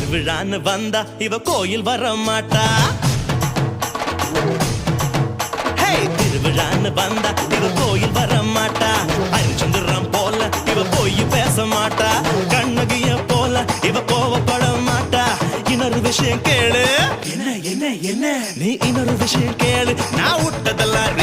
திருவிழான்னு வந்தா இவ கோயில் வர மாட்டா. திருவிழான்னு வந்தா இவ கோயில் வர மாட்டா. அரிச்சந்திரம் போல இவ போய் பேச மாட்டா. கண்ணகிய போல இவ கோவப்பட மாட்டா. இன்னொரு விஷயம் கேளு. என்ன என்ன என்ன நீ இன்னொரு விஷயம் கேளு. நான் விட்டதெல்லாம்